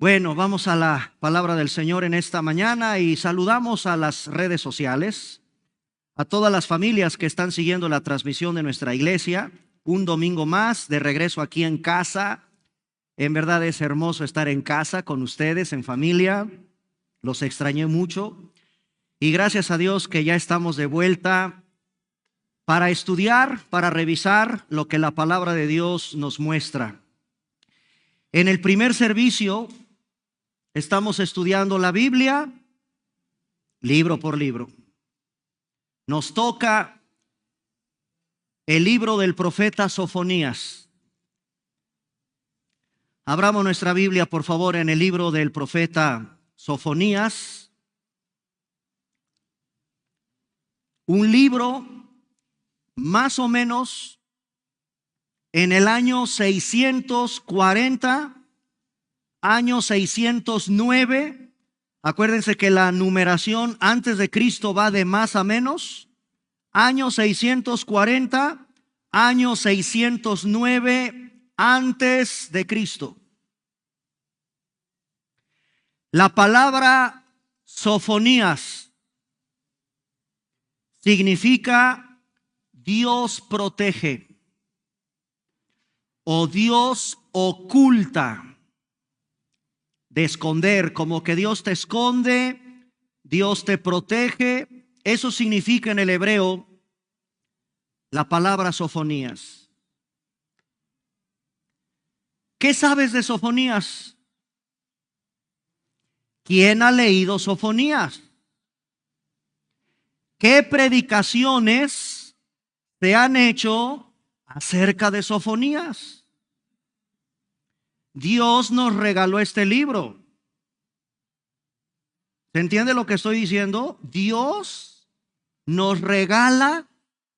Bueno, vamos a la palabra del Señor en esta mañana y saludamos a las redes sociales, a todas las familias que están siguiendo la transmisión de nuestra iglesia. Un domingo más de regreso aquí en casa. En verdad es hermoso estar en casa con ustedes, en familia. Los extrañé mucho y gracias a Dios que ya estamos de vuelta para estudiar, para revisar lo que la palabra de Dios nos muestra. En el primer servicio estamos estudiando la Biblia, libro por libro. Nos toca el libro del profeta Sofonías. Abramos nuestra Biblia, por favor, en el libro del profeta Sofonías. Un libro más o menos en el año 640, año 609. Acuérdense que la numeración antes de Cristo va de más a menos. Año 640, año 609 antes de Cristo. La palabra Sofonías significa Dios protege o Dios oculta. De esconder, como que Dios te esconde, Dios te protege. Eso significa en el hebreo la palabra Sofonías. ¿Qué sabes de Sofonías? ¿Quién ha leído Sofonías? ¿Qué predicaciones se han hecho acerca de Sofonías? Dios nos regaló este libro. ¿Se entiende lo que estoy diciendo? Dios nos regala,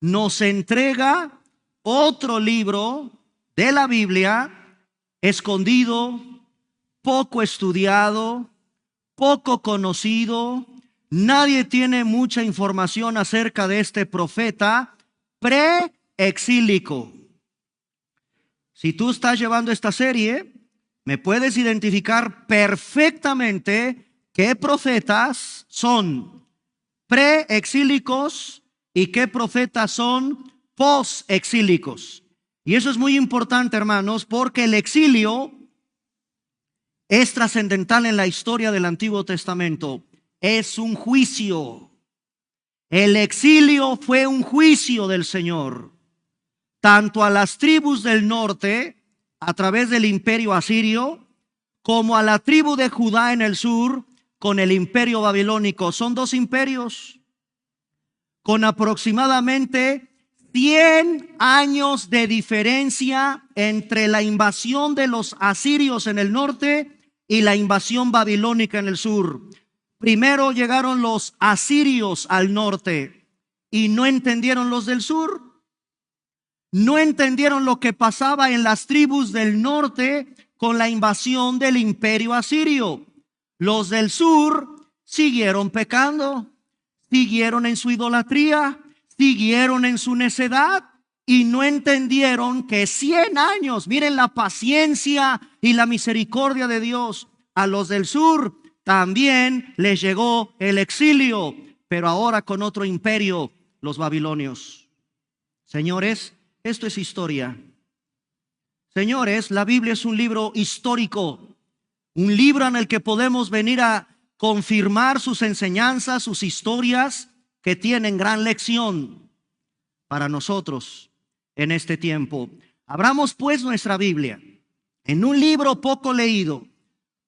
nos entrega otro libro de la Biblia, escondido, poco estudiado, poco conocido. Nadie tiene mucha información acerca de este profeta preexílico. Si tú estás llevando esta serie, me puedes identificar perfectamente qué profetas son preexílicos y qué profetas son postexílicos. Y eso es muy importante, hermanos, porque el exilio es trascendental en la historia del Antiguo Testamento. Es un juicio. El exilio fue un juicio del Señor, tanto a las tribus del norte a través del imperio asirio, como a la tribu de Judá en el sur con el imperio babilónico. Son dos imperios con aproximadamente 100 años de diferencia entre la invasión de los asirios en el norte y la invasión babilónica en el sur. Primero llegaron los asirios al norte y no entendieron los del sur. No entendieron lo que pasaba en las tribus del norte con la invasión del imperio asirio. Los del sur siguieron pecando, siguieron en su idolatría, siguieron en su necedad y no entendieron que 100 años, miren la paciencia y la misericordia de Dios. A los del sur también les llegó el exilio, pero ahora con otro imperio, los babilonios. Señores, esto es historia. Señores, la Biblia es un libro histórico, un libro en el que podemos venir a confirmar sus enseñanzas, sus historias que tienen gran lección para nosotros en este tiempo. Abramos pues nuestra Biblia en un libro poco leído,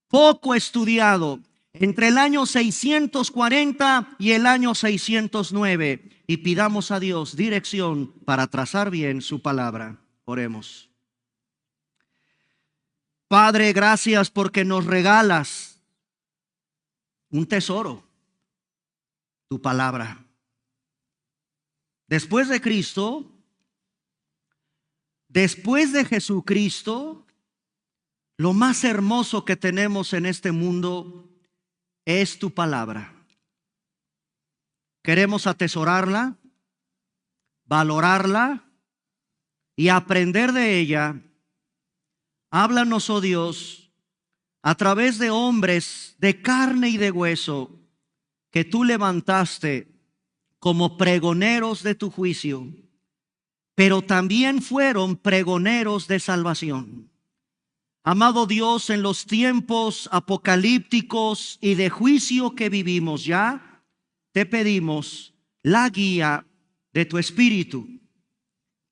poco estudiado, entre el año 640 y el año 609. Y pidamos a Dios dirección para trazar bien su palabra. Oremos. Padre, gracias porque nos regalas un tesoro, tu palabra. Después de Cristo, después de Jesucristo, lo más hermoso que tenemos en este mundo es tu palabra. Queremos atesorarla, valorarla y aprender de ella. Háblanos, oh Dios, a través de hombres de carne y de hueso que tú levantaste como pregoneros de tu juicio, pero también fueron pregoneros de salvación. Amado Dios, en los tiempos apocalípticos y de juicio que vivimos ya, te pedimos la guía de tu Espíritu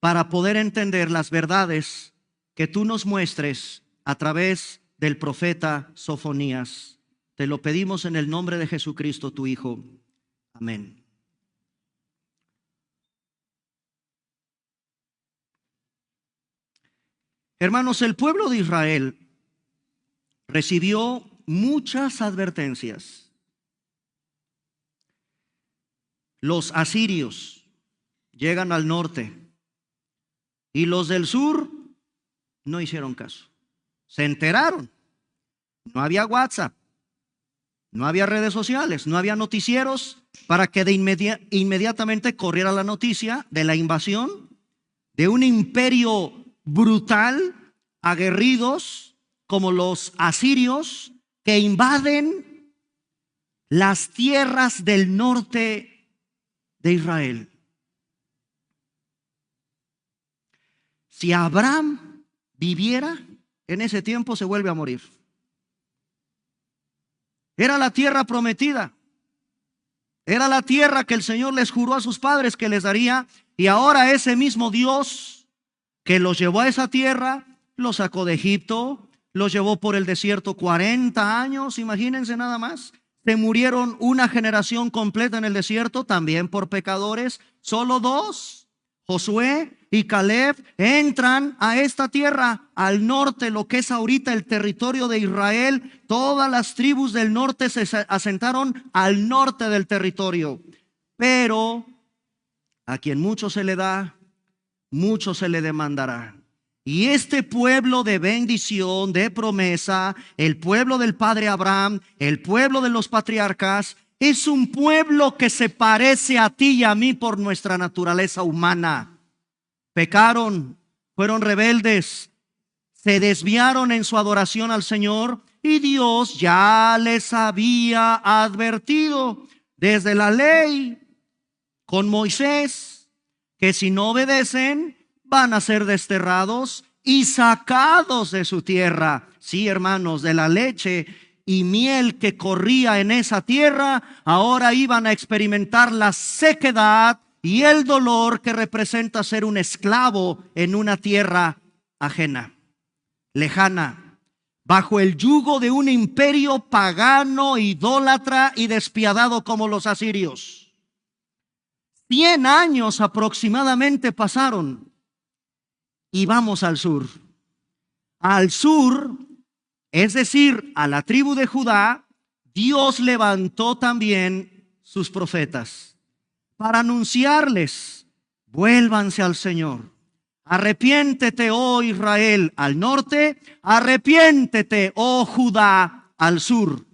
para poder entender las verdades que tú nos muestres a través del profeta Sofonías. Te lo pedimos en el nombre de Jesucristo, tu Hijo. Amén. Hermanos, el pueblo de Israel recibió muchas advertencias. Los asirios llegan al norte y los del sur no hicieron caso. Se enteraron. No había WhatsApp, no había redes sociales, no había noticieros para que inmediatamente corriera la noticia de la invasión de un imperio brutal, aguerridos como los asirios, que invaden las tierras del norte de Israel. Si Abraham viviera en ese tiempo, se vuelve a morir. Era la tierra prometida. Era la tierra que el Señor les juró a sus padres que les daría. Y ahora ese mismo Dios que los llevó a esa tierra, los sacó de Egipto, los llevó por el desierto 40 años, imagínense nada más. Se murieron una generación completa en el desierto, también por pecadores. Solo 2, Josué y Caleb, entran a esta tierra, al norte, lo que es ahorita el territorio de Israel. Todas las tribus del norte se asentaron al norte del territorio. Pero a quien mucho se le da, mucho se le demandará. Y este pueblo de bendición, de promesa, el pueblo del padre Abraham, el pueblo de los patriarcas, es un pueblo que se parece a ti y a mí por nuestra naturaleza humana. Pecaron, fueron rebeldes, se desviaron en su adoración al Señor, y Dios ya les había advertido desde la ley con Moisés que si no obedecen van a ser desterrados y sacados de su tierra. Sí, hermanos, de la leche y miel que corría en esa tierra, ahora iban a experimentar la sequedad y el dolor que representa ser un esclavo en una tierra ajena, lejana, bajo el yugo de un imperio pagano, idólatra y despiadado como los asirios. 100 años aproximadamente pasaron y vamos al sur. Al sur, es decir, a la tribu de Judá, Dios levantó también sus profetas para anunciarles: vuélvanse al Señor. Arrepiéntete, oh Israel, al norte, arrepiéntete, oh Judá, al sur.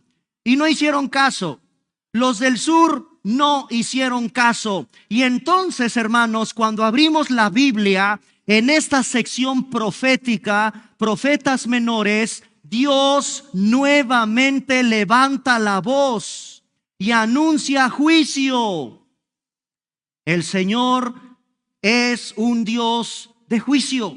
Y no hicieron caso. Los del sur no hicieron caso. Y entonces, hermanos, cuando abrimos la Biblia, en esta sección profética, profetas menores, Dios nuevamente levanta la voz y anuncia juicio. El Señor es un Dios de juicio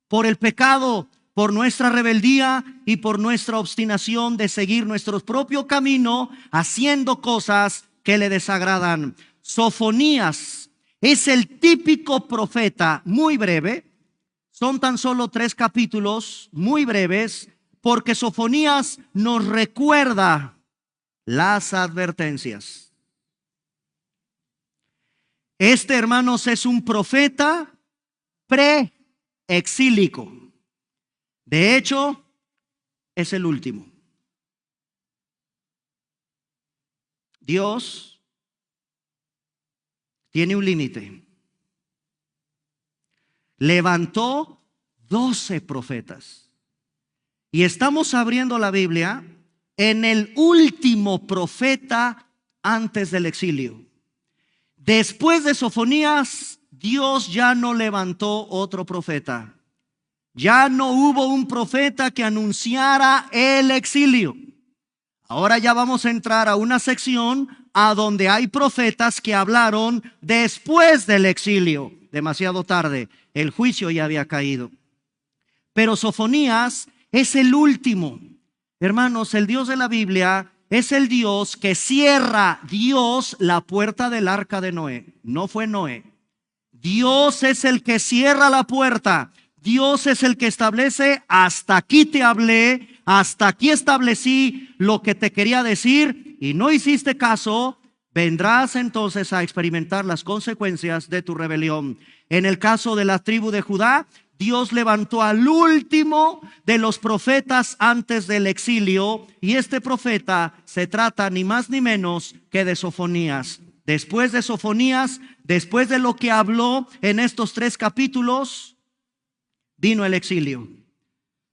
por el pecado, por nuestra rebeldía y por nuestra obstinación de seguir nuestro propio camino, haciendo cosas que le desagradan. Sofonías es el típico profeta muy breve. Son tan solo 3 capítulos muy breves, porque Sofonías nos recuerda las advertencias. Este, hermanos, es un profeta preexílico. De hecho, es el último. Dios tiene un límite. Levantó 12 profetas. Y estamos abriendo la Biblia en el último profeta antes del exilio. Después de Sofonías, Dios ya no levantó otro profeta. Ya no hubo un profeta que anunciara el exilio. Ahora ya vamos a entrar a una sección a donde hay profetas que hablaron después del exilio. Demasiado tarde, el juicio ya había caído. Pero Sofonías es el último. Hermanos, el Dios de la Biblia es el Dios que cierra la puerta del arca de Noé. No fue Noé. Dios es el que cierra la puerta. Dios es el que establece: hasta aquí te hablé, hasta aquí establecí lo que te quería decir y no hiciste caso. Vendrás entonces a experimentar las consecuencias de tu rebelión. En el caso de la tribu de Judá, Dios levantó al último de los profetas antes del exilio, y este profeta se trata ni más ni menos que de Sofonías. Después de Sofonías, después de lo que habló en estos 3 capítulos, vino el exilio.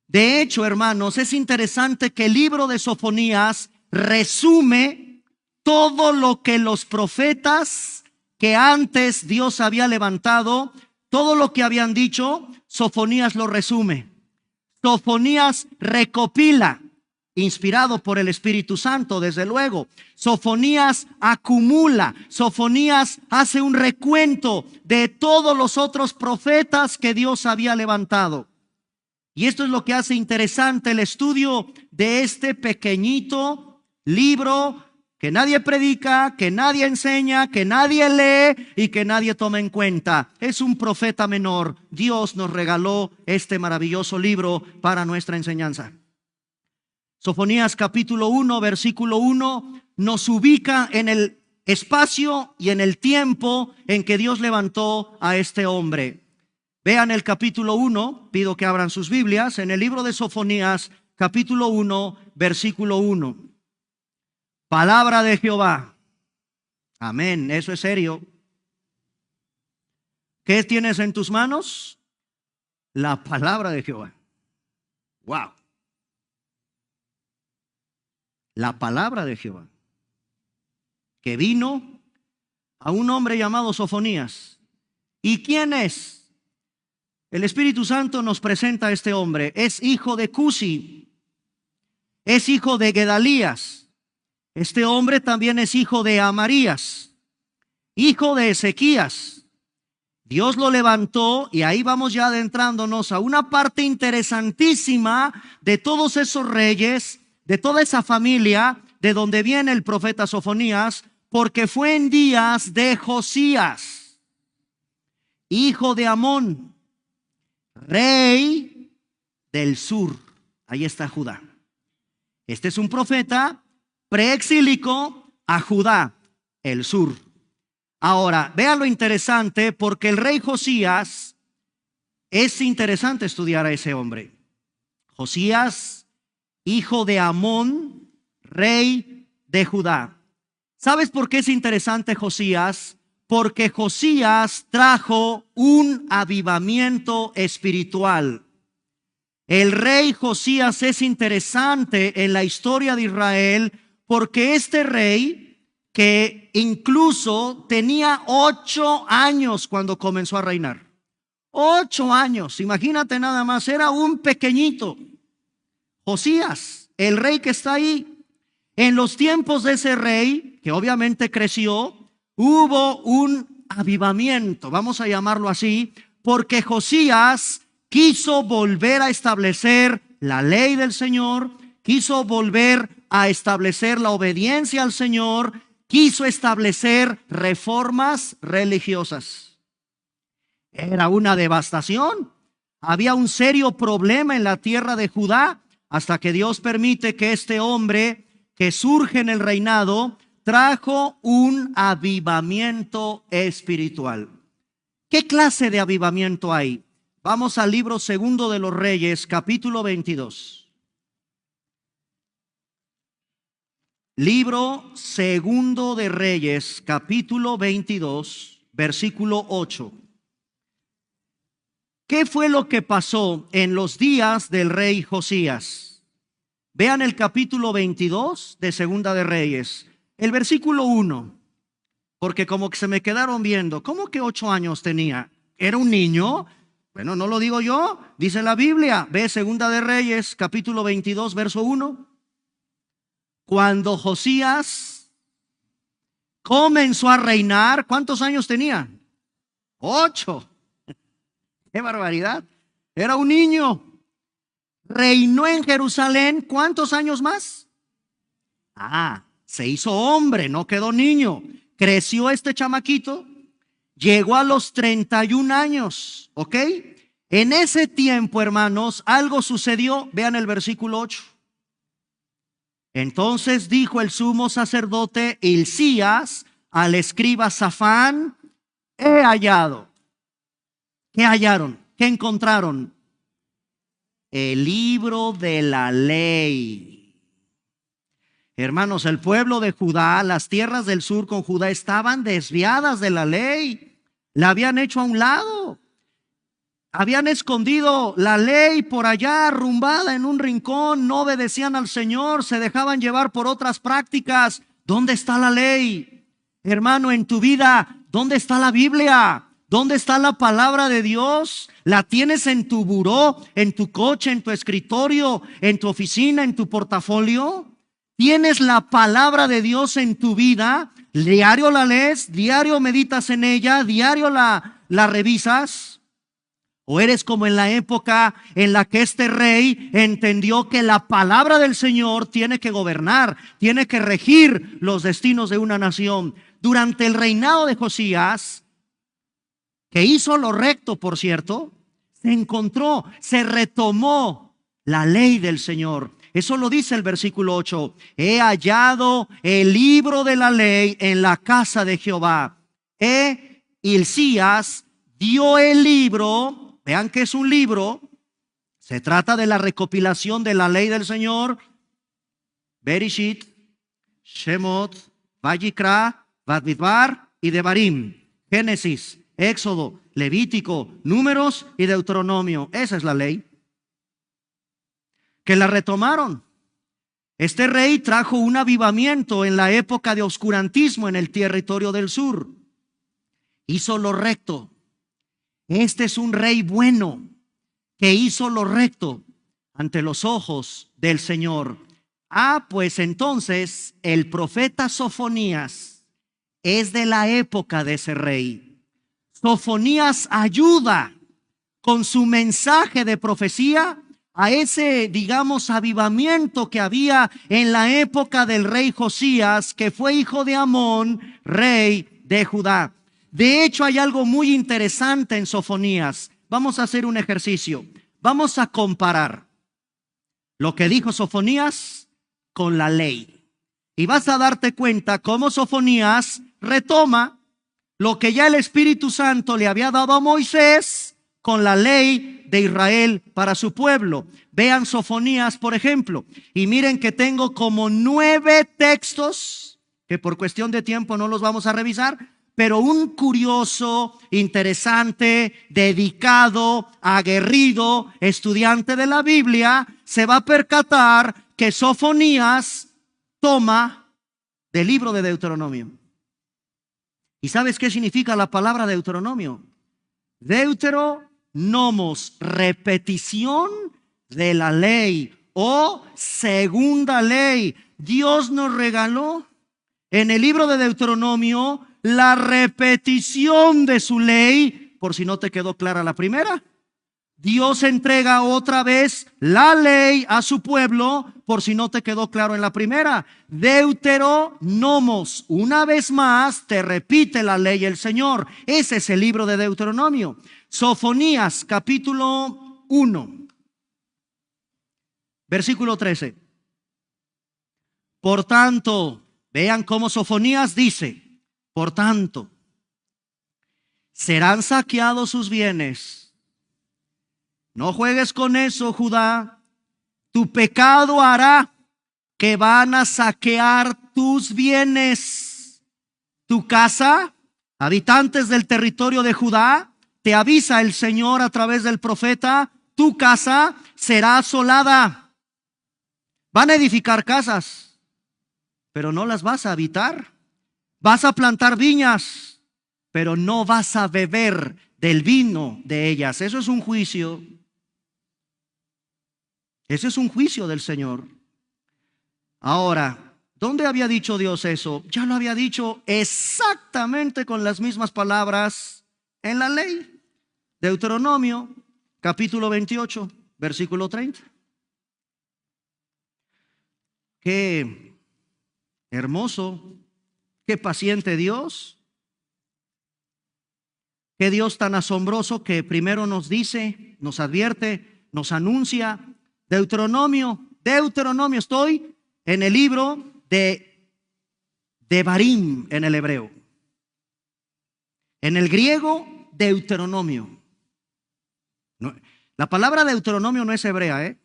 De hecho, hermanos, es interesante que el libro de Sofonías resume todo lo que los profetas que antes Dios había levantado, todo lo que habían dicho, Sofonías lo resume. Sofonías recopila, inspirado por el Espíritu Santo, desde luego. Sofonías acumula, Sofonías hace un recuento de todos los otros profetas que Dios había levantado. Y esto es lo que hace interesante el estudio de este pequeñito libro que nadie predica, que nadie enseña, que nadie lee y que nadie toma en cuenta. Es un profeta menor. Dios nos regaló este maravilloso libro para nuestra enseñanza. Sofonías capítulo 1, versículo 1 nos ubica en el espacio y en el tiempo en que Dios levantó a este hombre. Vean el capítulo 1, pido que abran sus Biblias, en el libro de Sofonías, capítulo 1, versículo 1. Palabra de Jehová. Amén, eso es serio. ¿Qué tienes en tus manos? La palabra de Jehová. Wow. La palabra de Jehová, que vino a un hombre llamado Sofonías. ¿Y quién es? El Espíritu Santo nos presenta a este hombre. Es hijo de Cusi, es hijo de Gedalías. Este hombre también es hijo de Amarías, hijo de Ezequías. Dios lo levantó, y ahí vamos ya adentrándonos a una parte interesantísima de todos esos reyes, de toda esa familia de donde viene el profeta Sofonías, porque fue en días de Josías, hijo de Amón, rey del sur. Ahí está Judá. Este es un profeta preexílico a Judá, el sur. Ahora, vean lo interesante, porque el rey Josías, es interesante estudiar a ese hombre. Josías, hijo de Amón, rey de Judá. ¿Sabes por qué es interesante Josías? Porque Josías trajo un avivamiento espiritual. El rey Josías es interesante en la historia de Israel, porque este rey, que incluso tenía 8 años cuando comenzó a reinar. 8 años, imagínate nada más, era un pequeñito. Josías, el rey que está ahí. En los tiempos de ese rey, que obviamente creció, hubo un avivamiento, vamos a llamarlo así, porque Josías quiso volver a establecer la ley del Señor, quiso volver a establecer la obediencia al Señor, quiso establecer reformas religiosas. Era una devastación. Había un serio problema en la tierra de Judá, hasta que Dios permite que este hombre que surge en el reinado trajo un avivamiento espiritual. ¿Qué clase de avivamiento hay? Vamos al libro segundo de los Reyes, capítulo 22. Libro segundo de Reyes, capítulo 22, versículo 8. ¿Qué fue lo que pasó en los días del rey Josías? Vean el capítulo 22 de Segunda de Reyes, el versículo 1, porque como que se me quedaron viendo, ¿cómo que 8 años tenía? ¿Era un niño? Bueno, no lo digo yo, dice la Biblia. Ve Segunda de Reyes, capítulo 22, verso 1. Cuando Josías comenzó a reinar, ¿cuántos años tenía? 8. ¡Qué barbaridad! Era un niño. Reinó en Jerusalén, ¿cuántos años más? Se hizo hombre, no quedó niño. Creció este chamaquito, llegó a los 31 años, ¿ok? En ese tiempo, hermanos, algo sucedió. Vean el versículo 8. Entonces dijo el sumo sacerdote Hilcías al escriba Safán: he hallado. ¿Qué hallaron? ¿Qué encontraron? El libro de la ley. Hermanos, el pueblo de Judá, las tierras del sur con Judá estaban desviadas de la ley. La habían hecho a un lado. Habían escondido la ley por allá, arrumbada en un rincón. No obedecían al Señor, se dejaban llevar por otras prácticas. ¿Dónde está la ley? Hermano, en tu vida, ¿dónde está la Biblia? ¿Dónde está la palabra de Dios? ¿La tienes en tu buró, en tu coche, en tu escritorio, en tu oficina, en tu portafolio? ¿Tienes la palabra de Dios en tu vida? ¿Diario la lees? ¿Diario meditas en ella? ¿Diario la revisas? ¿O eres como en la época en la que este rey entendió que la palabra del Señor tiene que gobernar, tiene que regir los destinos de una nación? Durante el reinado de Josías, que hizo lo recto, por cierto, se encontró, se retomó la ley del Señor. Eso lo dice el versículo 8. He hallado el libro de la ley en la casa de Jehová. Hilcías dio el libro. Vean que es un libro. Se trata de la recopilación de la ley del Señor. Bereshit, Shemot, Vayikra, Bamidbar y Devarim. Génesis, Éxodo, Levítico, Números y Deuteronomio. Esa es la ley. Que la retomaron. Este rey trajo un avivamiento en la época de oscurantismo en el territorio del sur. Hizo lo recto. Este es un rey bueno que hizo lo recto ante los ojos del Señor. Pues entonces el profeta Sofonías es de la época de ese rey. Sofonías ayuda con su mensaje de profecía a ese, digamos, avivamiento que había en la época del rey Josías, que fue hijo de Amón, rey de Judá. De hecho, hay algo muy interesante en Sofonías. Vamos a hacer un ejercicio. Vamos a comparar lo que dijo Sofonías con la ley. Y vas a darte cuenta cómo Sofonías retoma lo que ya el Espíritu Santo le había dado a Moisés con la ley de Israel para su pueblo. Vean Sofonías, por ejemplo, y miren que tengo como 9 textos que por cuestión de tiempo no los vamos a revisar, pero un curioso, interesante, dedicado, aguerrido estudiante de la Biblia se va a percatar que Sofonías toma del libro de Deuteronomio. ¿Y sabes qué significa la palabra Deuteronomio? Deuteronomos, repetición de la ley o segunda ley. Dios nos regaló en el libro de Deuteronomio la repetición de su ley, por si no te quedó clara la primera. Dios entrega otra vez la ley a su pueblo, por si no te quedó claro en la primera. Deuteronomos, una vez más te repite la ley el Señor. Ese es el libro de Deuteronomio. Sofonías, capítulo 1, versículo 13. Por tanto, vean cómo Sofonías dice: por tanto, serán saqueados sus bienes. No juegues con eso, Judá. Tu pecado hará que van a saquear tus bienes. Tu casa, habitantes del territorio de Judá, te avisa el Señor a través del profeta: tu casa será asolada. Van a edificar casas, pero no las vas a habitar. Vas a plantar viñas, pero no vas a beber del vino de ellas. Eso es un juicio. Ese es un juicio del Señor. Ahora, ¿dónde había dicho Dios eso? Ya lo había dicho exactamente con las mismas palabras en la ley. Deuteronomio, capítulo 28, versículo 30. Qué hermoso, qué paciente Dios. Qué Dios tan asombroso que primero nos dice, nos advierte, nos anuncia. Deuteronomio, estoy en el libro de Devarim en el hebreo. En el griego, Deuteronomio. No, la palabra Deuteronomio no es hebrea,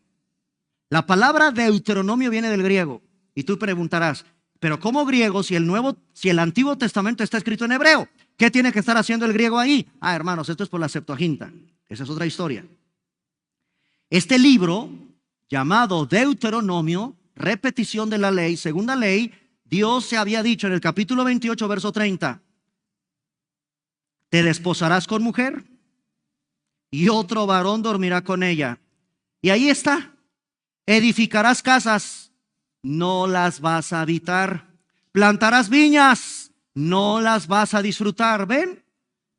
La palabra Deuteronomio viene del griego. Y tú preguntarás, pero ¿cómo griego si el Antiguo Testamento está escrito en hebreo? ¿Qué tiene que estar haciendo el griego ahí? Hermanos, esto es por la Septuaginta. Esa es otra historia. Este libro, llamado Deuteronomio, repetición de la ley, segunda ley, Dios se había dicho en el capítulo 28, verso 30, te desposarás con mujer y otro varón dormirá con ella. Y ahí está, edificarás casas, no las vas a habitar, plantarás viñas, no las vas a disfrutar. ¿Ven?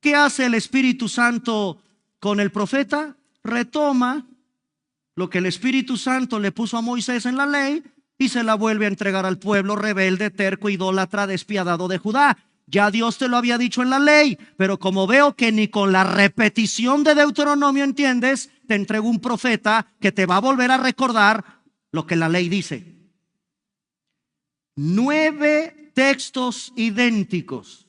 ¿Qué hace el Espíritu Santo con el profeta? Retoma lo que el Espíritu Santo le puso a Moisés en la ley y se la vuelve a entregar al pueblo rebelde, terco, idólatra, despiadado de Judá. Ya Dios te lo había dicho en la ley, pero como veo que ni con la repetición de Deuteronomio entiendes, te entrego un profeta que te va a volver a recordar lo que la ley dice. 9 textos idénticos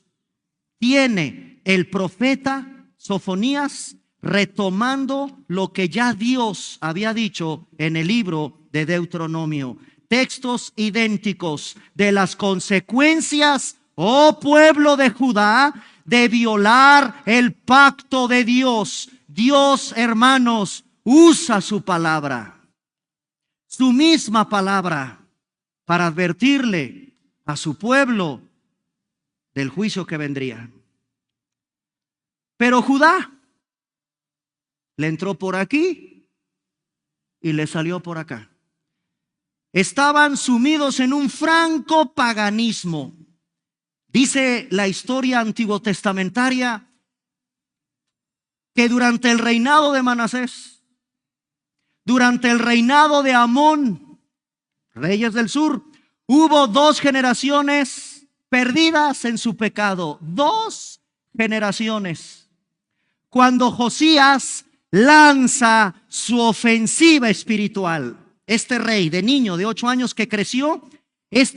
tiene el profeta Sofonías retomando lo que ya Dios había dicho en el libro de Deuteronomio. Textos idénticos de las consecuencias, oh pueblo de Judá, de violar el pacto de Dios. Dios, hermanos, usa su palabra, su misma palabra, para advertirle a su pueblo del juicio que vendría. Pero Judá le entró por aquí y le salió por acá. Estaban sumidos en un franco paganismo. Dice la historia antiguotestamentaria que durante el reinado de Manasés, durante el reinado de Amón, reyes del sur, hubo 2 generaciones perdidas en su pecado. 2 generaciones. Cuando Josías lanza su ofensiva espiritual, este rey de niño de 8 años que creció,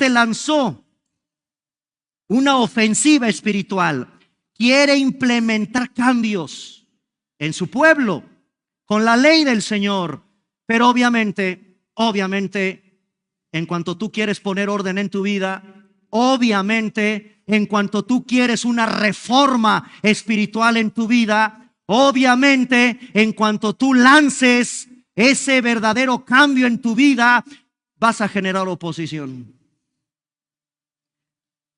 lanzó una ofensiva espiritual. Quiere implementar cambios en su pueblo con la ley del Señor. Pero obviamente, en cuanto tú quieres poner orden en tu vida, obviamente, en cuanto tú quieres una reforma espiritual en tu vida, obviamente, en cuanto tú lances ese verdadero cambio en tu vida, vas a generar oposición.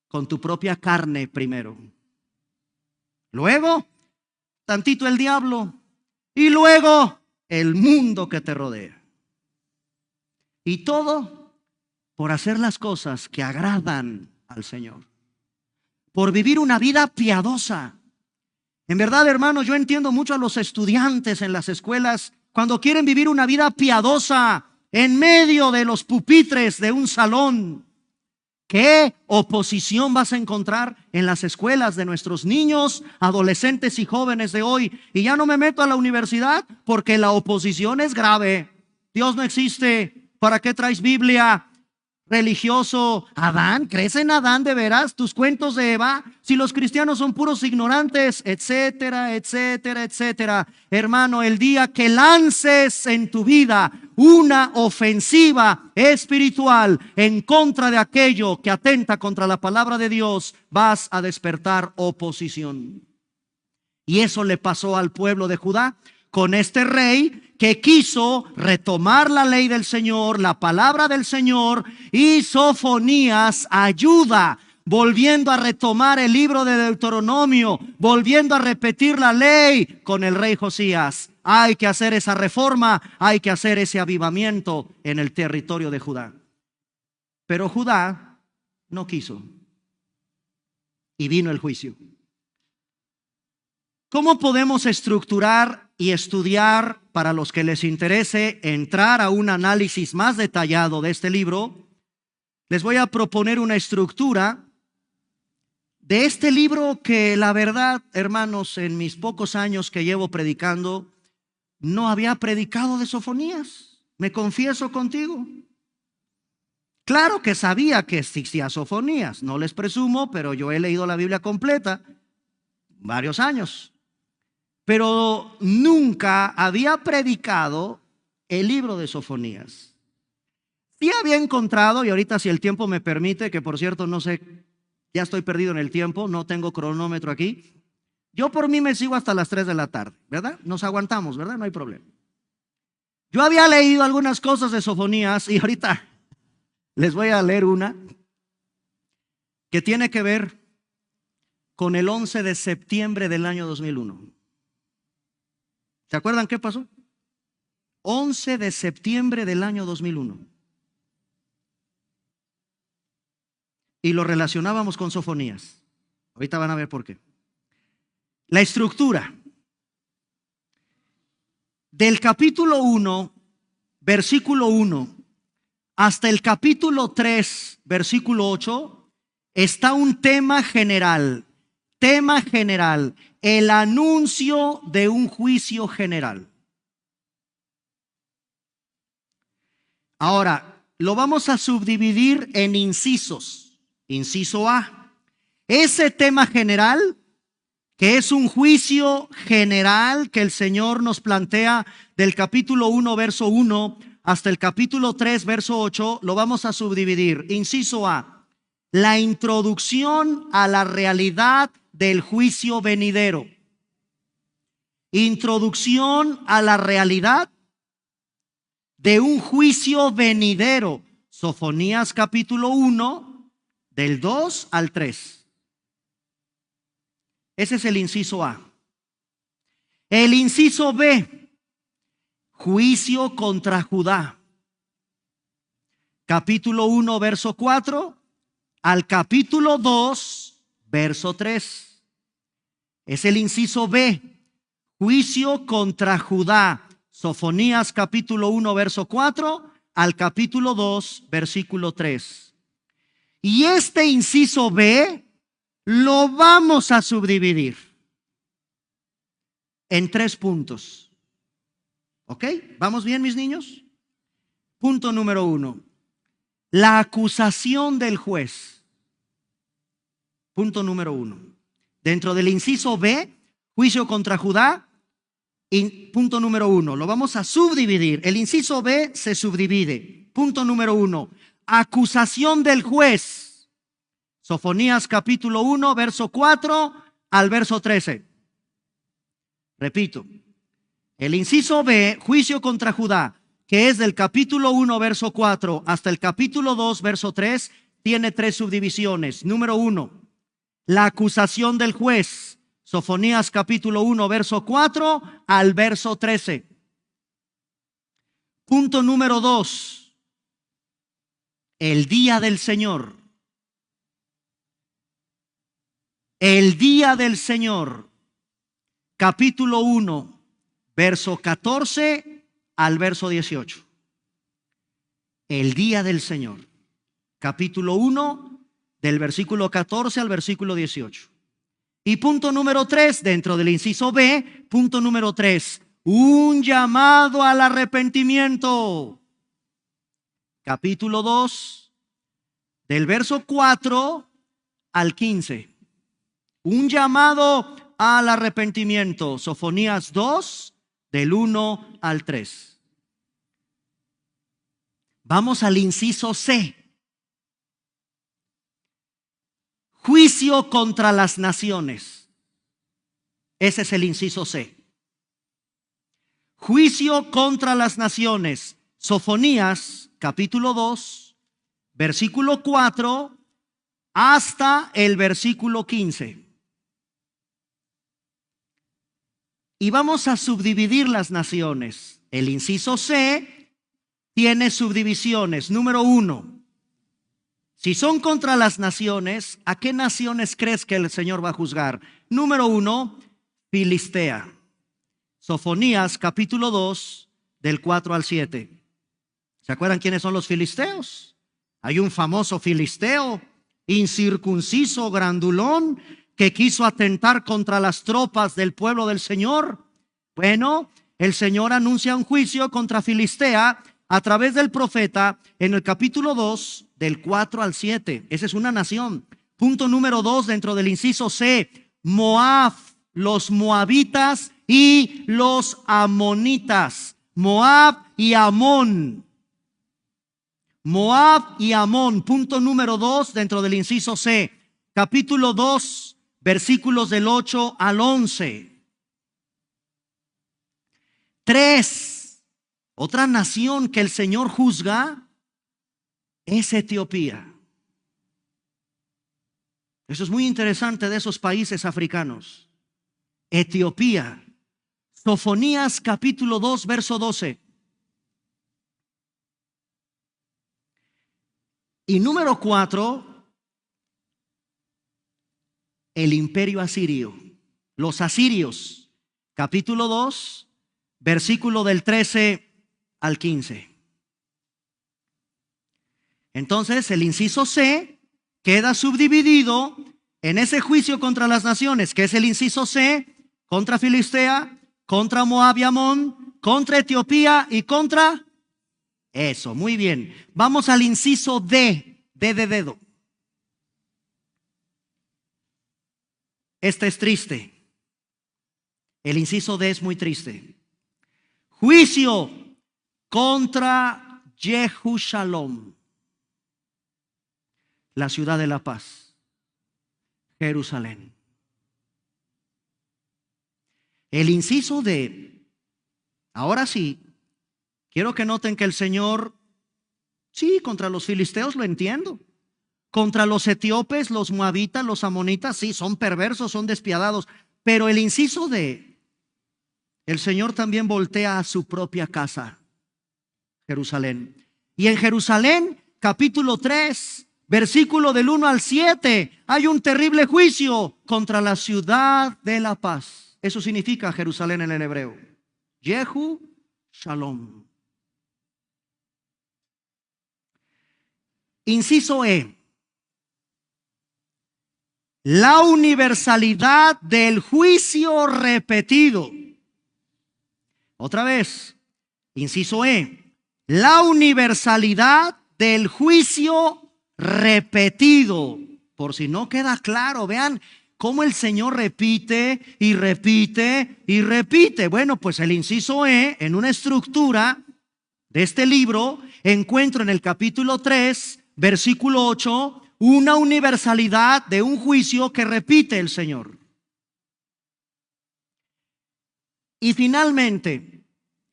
Con tu propia carne primero. Luego, tantito el diablo. Y luego, el mundo que te rodea. Y todo por hacer las cosas que agradan al Señor. Por vivir una vida piadosa. En verdad, hermanos, yo entiendo mucho a los estudiantes en las escuelas cuando quieren vivir una vida piadosa en medio de los pupitres de un salón. ¿Qué oposición vas a encontrar en las escuelas de nuestros niños, adolescentes y jóvenes de hoy? Y ya no me meto a la universidad porque la oposición es grave. Dios no existe. ¿Para qué traes Biblia? Religioso. Adán, ¿crees en Adán de veras? Tus cuentos de Eva, si los cristianos son puros ignorantes, etcétera, etcétera, etcétera. Hermano, el día que lances en tu vida una ofensiva espiritual en contra de aquello que atenta contra la palabra de Dios, vas a despertar oposición. Y eso le pasó al pueblo de Judá con este rey que quiso retomar la ley del Señor, la palabra del Señor, y Sofonías ayuda, volviendo a retomar el libro de Deuteronomio, volviendo a repetir la ley con el rey Josías. Hay que hacer esa reforma, hay que hacer ese avivamiento en el territorio de Judá. Pero Judá no quiso y vino el juicio. ¿Cómo podemos estructurar y estudiar, para los que les interese entrar a un análisis más detallado de este libro? Les voy a proponer una estructura de este libro que, la verdad, hermanos, en mis pocos años que llevo predicando, no había predicado de Sofonías. Me confieso contigo. Claro que sabía que existía Sofonías, no les presumo, pero yo he leído la Biblia completa varios años. Pero nunca había predicado el libro de Sofonías. Sí había encontrado, y ahorita si el tiempo me permite, que por cierto no sé, ya estoy perdido en el tiempo, no tengo cronómetro aquí. Yo por mí me sigo hasta las 3 de la tarde, ¿verdad? Nos aguantamos, ¿verdad? No hay problema. Yo había leído algunas cosas de Sofonías y ahorita les voy a leer una que tiene que ver con el 11 de septiembre del año 2001. ¿Se acuerdan qué pasó? 11 de septiembre del año 2001. Y lo relacionábamos con Sofonías. Ahorita van a ver por qué. La estructura del capítulo 1, versículo 1, hasta el capítulo 3, versículo 8, está un tema general. Tema general, el anuncio de un juicio general. Ahora, lo vamos a subdividir en incisos. Inciso A, ese tema general, que es un juicio general que el Señor nos plantea del capítulo 1, verso 1, hasta el capítulo 3, verso 8, lo vamos a subdividir. Inciso A, la introducción a la realidad del juicio venidero. Introducción a la realidad de un juicio venidero. Sofonías capítulo 1, del 2 al 3. Ese es el inciso A. El inciso B, juicio contra Judá. Capítulo 1, verso 4 al capítulo 2, verso 3. Es el inciso B, juicio contra Judá. Sofonías capítulo 1, verso 4 al capítulo 2, versículo 3. Y este inciso B lo vamos a subdividir en 3 puntos. ¿Ok? ¿Vamos bien, mis niños? Punto número 1. La acusación del juez. Punto número 1. Dentro del inciso B, juicio contra Judá, punto número 1. Lo vamos a subdividir. El inciso B se subdivide. Punto número 1. Acusación del juez. Sofonías capítulo 1, verso 4 al verso 13. Repito. El inciso B, juicio contra Judá, que es del capítulo 1, verso 4 hasta el capítulo 2, verso 3, tiene 3 subdivisiones. Número 1, la acusación del juez. Sofonías capítulo 1, verso 4 al verso 13. Punto número 2, el día del Señor. El día del Señor. Capítulo 1, verso 14 al verso 18. El día del Señor. Capítulo 1, del versículo 14 al versículo 18. Y punto número 3, dentro del inciso B, punto número 3, un llamado al arrepentimiento. Capítulo 2, del verso 4 al 15. Un llamado al arrepentimiento. Sofonías 2, del 1 al 3. Vamos al inciso C. Juicio contra las naciones. Ese es el inciso C. Juicio contra las naciones. Sofonías capítulo 2, versículo 4 hasta el versículo 15. Y vamos a subdividir las naciones. El inciso C tiene subdivisiones. Número 1. Si son contra las naciones, ¿a qué naciones crees que el Señor va a juzgar? Número 1, Filistea. Sofonías capítulo 2, del 4 al 7. ¿Se acuerdan quiénes son los filisteos? Hay un famoso filisteo, incircunciso, grandulón, que quiso atentar contra las tropas del pueblo del Señor. Bueno, el Señor anuncia un juicio contra Filistea a través del profeta en el capítulo 2, del 4 al 7. Esa es una nación. Punto número 2 dentro del inciso C, Moab, los moabitas y los amonitas. Moab y Amón. Moab y Amón. Punto número 2 dentro del inciso C. Capítulo 2, versículos del 8 al 11. 3. Otra nación que el Señor juzga es Etiopía. Eso es muy interesante de esos países africanos. Etiopía. Sofonías capítulo 2, verso 12. Y número 4, el imperio asirio. Los asirios. Capítulo 2, versículo del 13 al 15. Entonces el inciso C queda subdividido en ese juicio contra las naciones, que es el inciso C, contra Filistea, contra Moab y Amón, contra Etiopía y contra... Eso, muy bien. Vamos al inciso D, D de dedo. Este es triste. El inciso D es muy triste. Juicio contra Jerusalén, la ciudad de la paz, Jerusalén. El inciso D, ahora sí, quiero que noten que el Señor, sí, contra los filisteos lo entiendo. Contra los etíopes, los moabitas, los amonitas, sí, son perversos, son despiadados. Pero el inciso D, el Señor también voltea a su propia casa, Jerusalén. Y en Jerusalén, capítulo 3, versículo del 1 al 7, hay un terrible juicio contra la ciudad de la paz. Eso significa Jerusalén en el hebreo. Jehu Shalom. Inciso E. La universalidad del juicio repetido. Otra vez, inciso E. La universalidad del juicio repetido. Por si no queda claro, vean cómo el Señor repite y repite y repite. Bueno, pues el inciso E, en una estructura de este libro, encuentro en el capítulo 3, versículo 8, una universalidad de un juicio que repite el Señor. Y finalmente,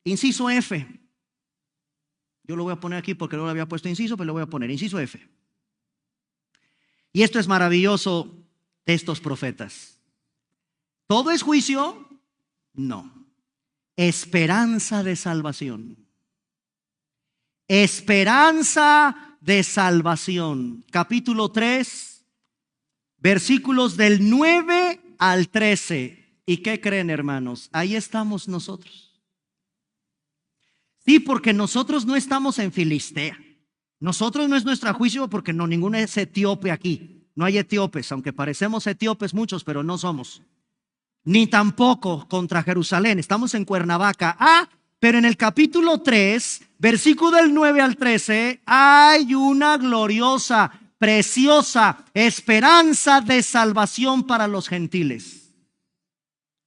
inciso F. Yo lo voy a poner aquí porque no lo había puesto inciso, pero lo voy a poner inciso F. Y esto es maravilloso de estos profetas. ¿Todo es juicio? No. Esperanza de salvación. Esperanza de salvación. Capítulo 3, versículos del 9 al 13. ¿Y qué creen, hermanos? Ahí estamos nosotros. Sí, porque nosotros no estamos en Filistea. Nosotros no es nuestro juicio porque no, ninguno es etíope aquí. No hay etíopes, aunque parecemos etíopes muchos, pero no somos. Ni tampoco contra Jerusalén. Estamos en Cuernavaca. Pero en el capítulo 3, versículo del 9 al 13, hay una gloriosa, preciosa esperanza de salvación para los gentiles.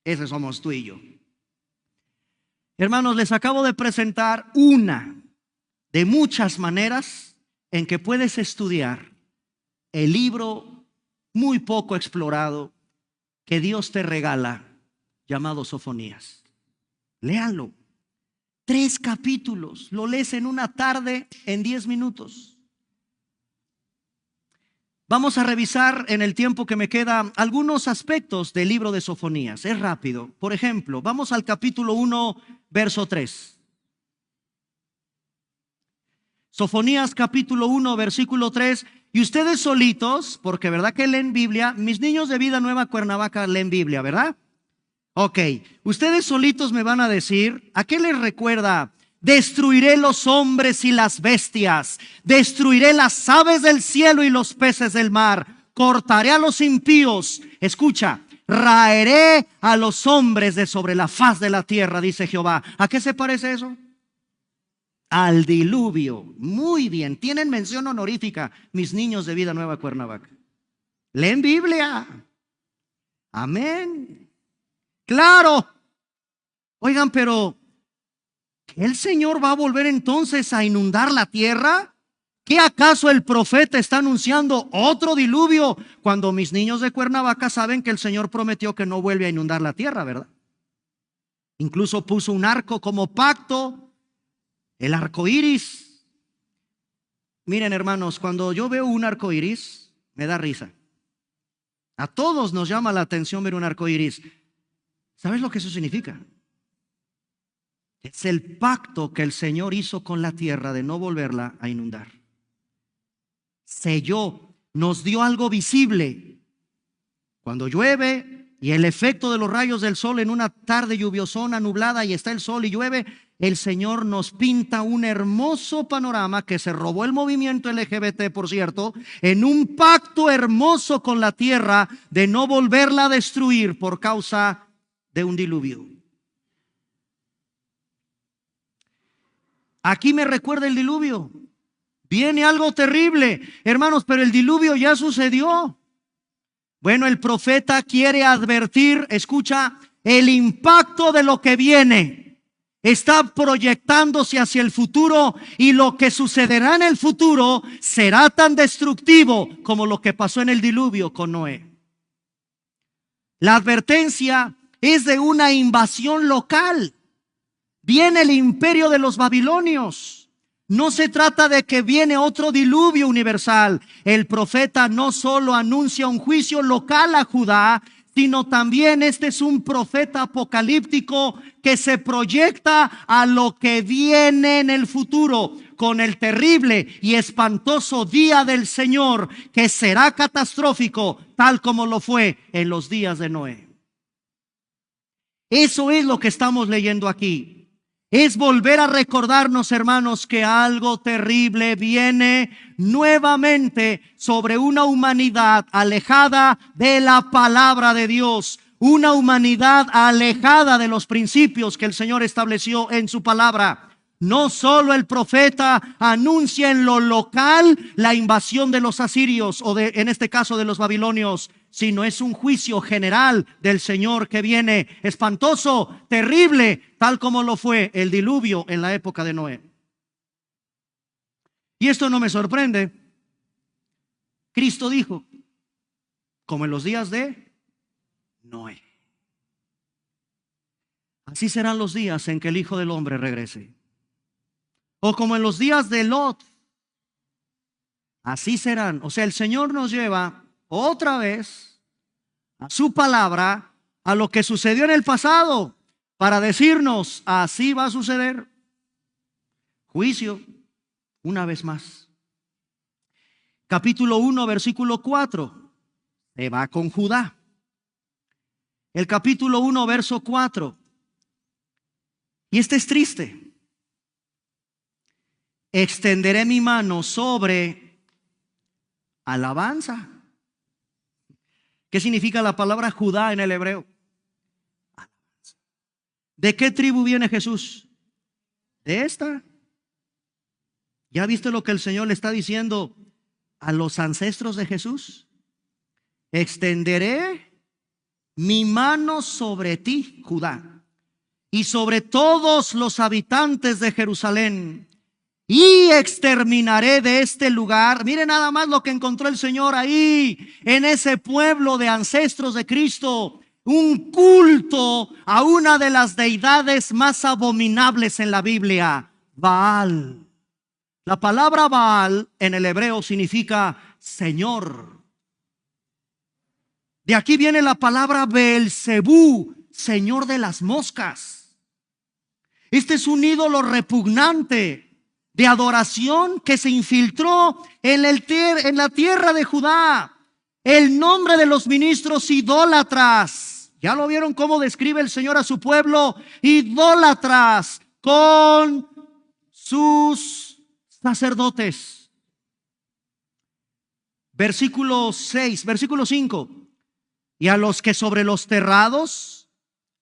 Ese somos tú y yo. Hermanos, les acabo de presentar una de muchas maneras en que puedes estudiar el libro muy poco explorado que Dios te regala, llamado Sofonías. Léanlo. 3 capítulos, lo lees en una tarde, en 10 minutos. Vamos a revisar en el tiempo que me queda algunos aspectos del libro de Sofonías. Es rápido. Por ejemplo, vamos al capítulo 1, verso 3. Sofonías capítulo 1, versículo 3. Y ustedes solitos, porque verdad que leen Biblia, mis niños de Vida Nueva Cuernavaca leen Biblia, ¿verdad? Ok, ustedes solitos me van a decir, ¿a qué les recuerda? Destruiré los hombres y las bestias, destruiré las aves del cielo y los peces del mar, cortaré a los impíos, escucha, raeré a los hombres de sobre la faz de la tierra, dice Jehová. ¿A qué se parece eso? Al diluvio. Muy bien, tienen mención honorífica mis niños de Vida Nueva Cuernavaca. Leen Biblia. Amén. Claro. Oigan, pero ¿el Señor va a volver entonces a inundar la tierra? ¿Qué acaso el profeta está anunciando otro diluvio cuando mis niños de Cuernavaca saben que el Señor prometió que no vuelve a inundar la tierra, verdad? Incluso puso un arco como pacto, el arco iris. Miren, hermanos, cuando yo veo un arco iris, me da risa. A todos nos llama la atención ver un arco iris. ¿Sabes lo que eso significa? Es el pacto que el Señor hizo con la tierra de no volverla a inundar. Selló, nos dio algo visible. Cuando llueve y el efecto de los rayos del sol en una tarde lluviosona, nublada, y está el sol y llueve, el Señor nos pinta un hermoso panorama que se robó el movimiento LGBT, por cierto, en un pacto hermoso con la tierra de no volverla a destruir por causa de un diluvio. Aquí me recuerda el diluvio. Viene algo terrible, hermanos, pero el diluvio ya sucedió. Bueno, el profeta quiere advertir, escucha, el impacto de lo que viene. Está proyectándose hacia el futuro, y lo que sucederá en el futuro será tan destructivo como lo que pasó en el diluvio con Noé. La advertencia es de una invasión local. Viene el imperio de los babilonios. No se trata de que viene otro diluvio universal. El profeta no solo anuncia un juicio local a Judá, sino también este es un profeta apocalíptico que se proyecta a lo que viene en el futuro, con el terrible y espantoso día del Señor, que será catastrófico, tal como lo fue en los días de Noé. Eso es lo que estamos leyendo aquí. Es volver a recordarnos, hermanos, que algo terrible viene nuevamente sobre una humanidad alejada de la palabra de Dios, una humanidad alejada de los principios que el Señor estableció en su palabra. No solo el profeta anuncia en lo local la invasión de los asirios o en este caso de los babilonios, sino es un juicio general del Señor que viene espantoso, terrible, tal como lo fue el diluvio en la época de Noé. Y esto no me sorprende. Cristo dijo, como en los días de Noé, así serán los días en que el Hijo del Hombre regrese. O como en los días de Lot, así serán. O sea, el Señor nos lleva otra vez a su palabra, a lo que sucedió en el pasado, para decirnos, así va a suceder. Juicio, una vez más. Capítulo 1, versículo 4, se va con Judá. El capítulo 1, verso 4. Y este es triste. Extenderé mi mano sobre alabanza. ¿Qué significa la palabra Judá en el hebreo? ¿De qué tribu viene Jesús? De esta. ¿Ya viste lo que el Señor le está diciendo a los ancestros de Jesús? Extenderé mi mano sobre ti, Judá, y sobre todos los habitantes de Jerusalén, y exterminaré de este lugar. Mire nada más lo que encontró el Señor ahí, en ese pueblo de ancestros de Cristo. Un culto a una de las deidades más abominables en la Biblia, Baal. La palabra Baal en el hebreo significa Señor. De aquí viene la palabra Beelzebú, señor de las moscas. Este es un ídolo repugnante de adoración que se infiltró en la tierra de Judá. El nombre de los ministros idólatras. ¿Ya lo vieron cómo describe el Señor a su pueblo? Idólatras con sus sacerdotes. Versículo 6, versículo 5. Y a los que sobre los terrados,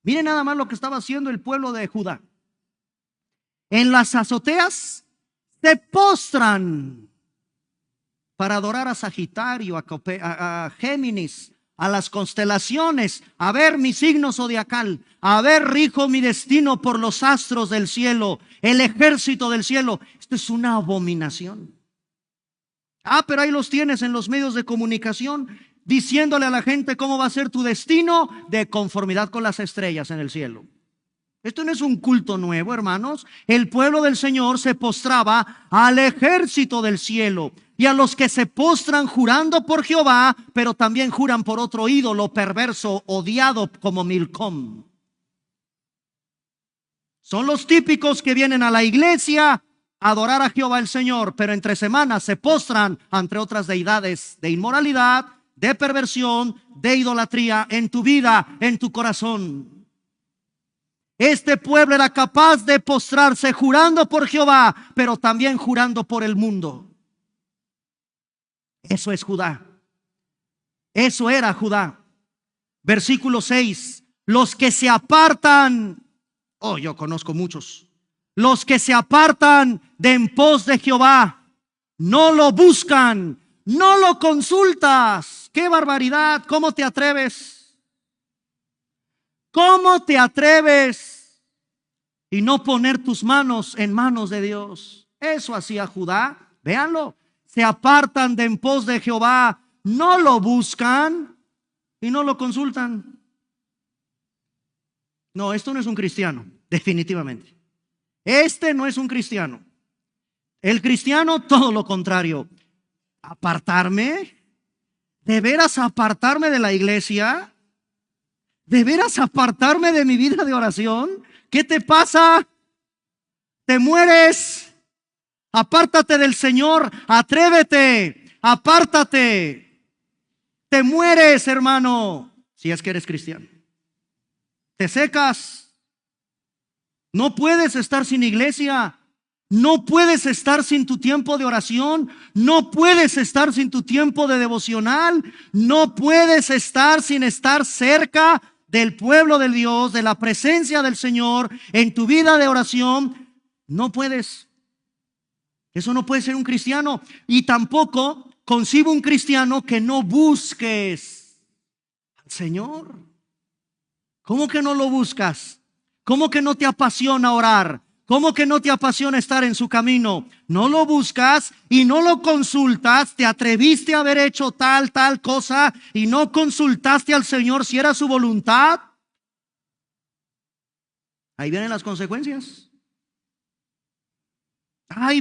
miren nada más lo que estaba haciendo el pueblo de Judá. En las azoteas se postran para adorar a Sagitario, a Géminis, a las constelaciones, a ver mi signo zodiacal, a ver rijo mi destino por los astros del cielo, el ejército del cielo. Esto es una abominación. Pero ahí los tienes en los medios de comunicación, diciéndole a la gente cómo va a ser tu destino de conformidad con las estrellas en el cielo. Esto no es un culto nuevo, hermanos. El pueblo del Señor se postraba al ejército del cielo y a los que se postran jurando por Jehová, pero también juran por otro ídolo perverso, odiado como Milcom. Son los típicos que vienen a la iglesia a adorar a Jehová el Señor, pero entre semanas se postran ante otras deidades de inmoralidad, de perversión, de idolatría en tu vida, en tu corazón. Este pueblo era capaz de postrarse jurando por Jehová, pero también jurando por el mundo. Eso es Judá. Eso era Judá. Versículo 6. Los que se apartan, yo conozco muchos. Los que se apartan de en pos de Jehová, no lo buscan, no lo consultas. ¡Qué barbaridad! ¿Cómo te atreves? ¿Cómo te atreves y no poner tus manos en manos de Dios? Eso hacía Judá. Véanlo. Se apartan de en pos de Jehová, no lo buscan y no lo consultan. No, esto no es un cristiano, definitivamente. Este no es un cristiano. El cristiano, todo lo contrario. ¿Apartarme? ¿De veras apartarme de la iglesia? ¿De veras apartarme de mi vida de oración? ¿Qué te pasa? ¿Te mueres? Apártate del Señor, atrévete, apártate. Te mueres, hermano, si es que eres cristiano. Te secas. No puedes estar sin iglesia. No puedes estar sin tu tiempo de oración. No puedes estar sin tu tiempo de devocional. No puedes estar sin estar cerca del pueblo de Dios, de la presencia del Señor en tu vida de oración. No puedes. Eso no puede ser un cristiano. Y tampoco concibo un cristiano que no busques al Señor. ¿Cómo que no lo buscas? ¿Cómo que no te apasiona orar? ¿Cómo que no te apasiona estar en su camino? No lo buscas y no lo consultas. Te atreviste a haber hecho tal cosa y no consultaste al Señor si era su voluntad. Ahí vienen las consecuencias.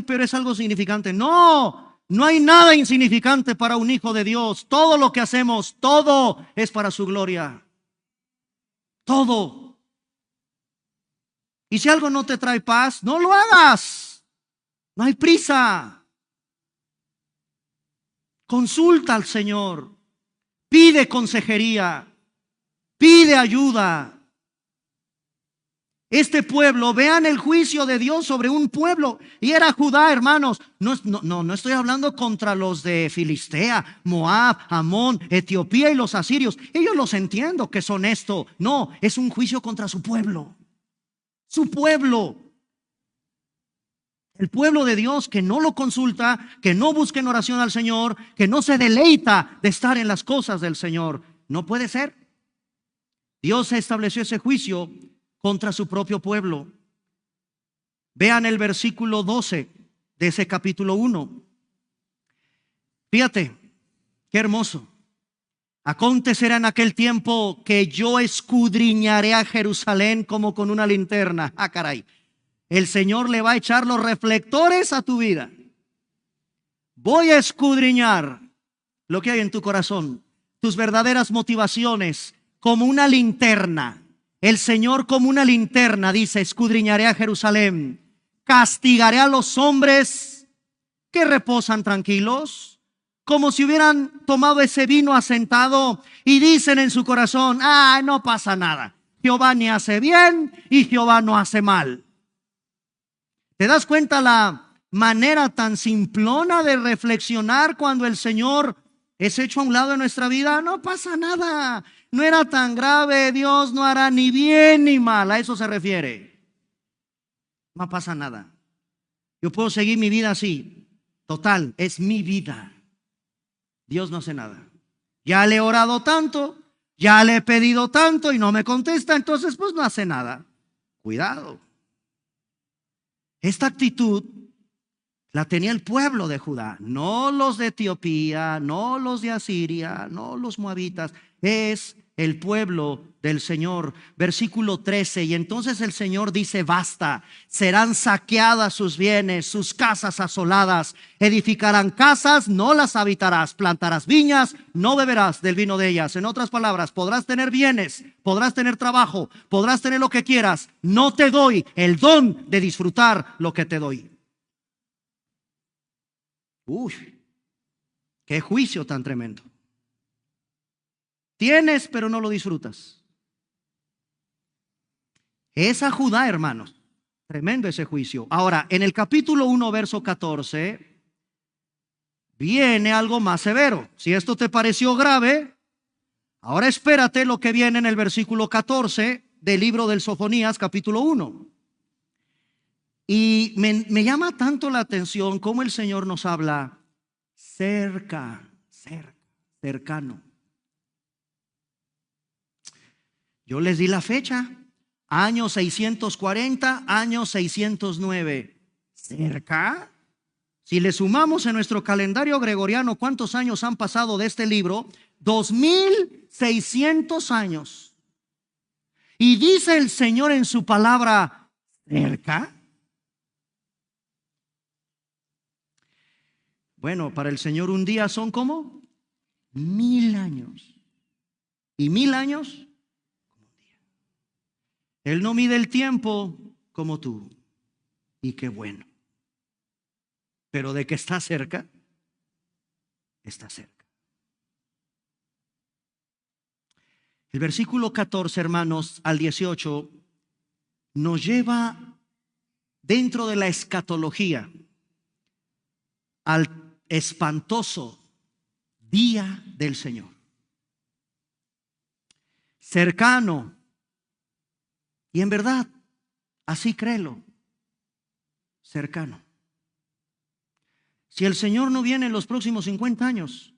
Pero es algo significante. No, no hay nada insignificante para un hijo de Dios. Todo lo que hacemos, todo es para su gloria. Todo. Y si algo no te trae paz, no lo hagas. No hay prisa. Consulta al Señor. Pide consejería. Pide ayuda. Este pueblo, vean el juicio de Dios sobre un pueblo. Y era Judá, hermanos. No estoy hablando contra los de Filistea, Moab, Amón, Etiopía y los asirios. Ellos los entiendo que son esto. No, es un juicio contra su pueblo. Su pueblo. El pueblo de Dios que no lo consulta, que no busca en oración al Señor, que no se deleita de estar en las cosas del Señor. No puede ser. Dios estableció ese juicio contra su propio pueblo. Vean el versículo 12 de ese capítulo 1. Fíjate, qué hermoso. Acontecerá en aquel tiempo que yo escudriñaré a Jerusalén como con una linterna. Caray. El Señor le va a echar los reflectores a tu vida. Voy a escudriñar lo que hay en tu corazón. tus verdaderas motivaciones, como una linterna. El Señor como una linterna dice: escudriñaré a Jerusalén, castigaré a los hombres que reposan tranquilos, como si hubieran tomado ese vino asentado y dicen en su corazón: no pasa nada, Jehová ni hace bien y Jehová no hace mal. ¿Te das cuenta la manera tan simplona de reflexionar cuando el Señor es hecho a un lado de nuestra vida? No pasa nada, no era tan grave, Dios no hará ni bien ni mal, a eso se refiere. No pasa nada, yo puedo seguir mi vida así, total, es mi vida. Dios no hace nada. Ya le he orado tanto, ya le he pedido tanto y no me contesta, entonces pues no hace nada. Cuidado. Esta actitud la tenía el pueblo de Judá, no los de Etiopía, no los de Asiria, no los moabitas, es el pueblo del Señor. Versículo 13, y entonces el Señor dice: basta, serán saqueadas sus bienes, sus casas asoladas, edificarán casas, no las habitarás, plantarás viñas, no beberás del vino de ellas. En otras palabras, podrás tener bienes, podrás tener trabajo, podrás tener lo que quieras, no te doy el don de disfrutar lo que te doy. Uy, qué juicio tan tremendo. Tienes, pero no lo disfrutas. Esa Judá, hermanos, tremendo ese juicio. Ahora, en el capítulo 1, verso 14, viene algo más severo. Si esto te pareció grave, ahora espérate lo que viene en el versículo 14 del libro del Sofonías, capítulo 1. Y me llama tanto la atención cómo el Señor nos habla cercano. Yo les di la fecha, año 640, año 609. ¿Cerca? Si le sumamos en nuestro calendario gregoriano cuántos años han pasado de este libro, 2600 años. Y dice el Señor en su palabra: ¿cerca? Bueno, para el Señor un día son como 1000 años. Y 1000 años, Él no mide el tiempo como tú. Y qué bueno. Pero de que está cerca, está cerca. El versículo 14, hermanos, al 18, nos lleva dentro de la escatología al espantoso día del Señor. Cercano. Y en verdad, así créelo, cercano. Si el Señor no viene en los próximos 50 años,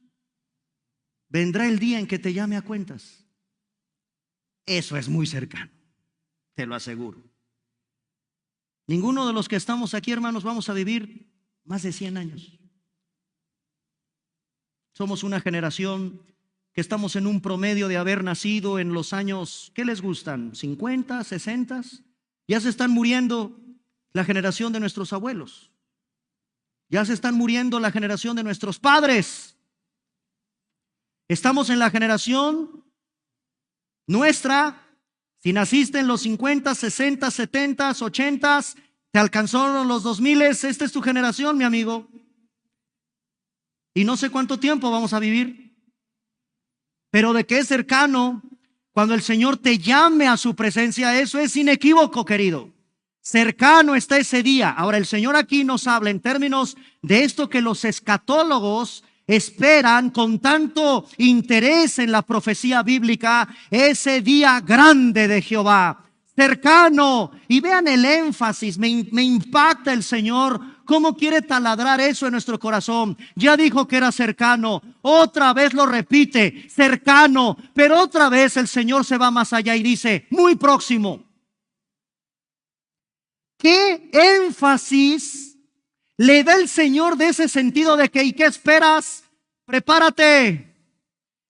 vendrá el día en que te llame a cuentas. Eso es muy cercano, te lo aseguro. Ninguno de los que estamos aquí, hermanos, vamos a vivir más de 100 años. Somos una generación que estamos en un promedio de haber nacido en los años, ¿qué les gustan? ¿50, 60? Ya se están muriendo la generación de nuestros abuelos. Ya se están muriendo la generación de nuestros padres. Estamos en la generación nuestra. Si naciste en los 50, 60, 70, 80, te alcanzaron los 2000, esta es tu generación, mi amigo. Y no sé cuánto tiempo vamos a vivir. Pero de que es cercano, cuando el Señor te llame a su presencia, eso es inequívoco, querido. Cercano está ese día. Ahora el Señor aquí nos habla en términos de esto que los escatólogos esperan con tanto interés en la profecía bíblica, ese día grande de Jehová. Cercano. Y vean el énfasis, me impacta el Señor cómo quiere taladrar eso en nuestro corazón. Ya dijo que era cercano, otra vez lo repite, cercano, pero otra vez el Señor se va más allá y dice, muy próximo. ¿Qué énfasis le da el Señor de ese sentido de que, ¿y qué esperas? Prepárate,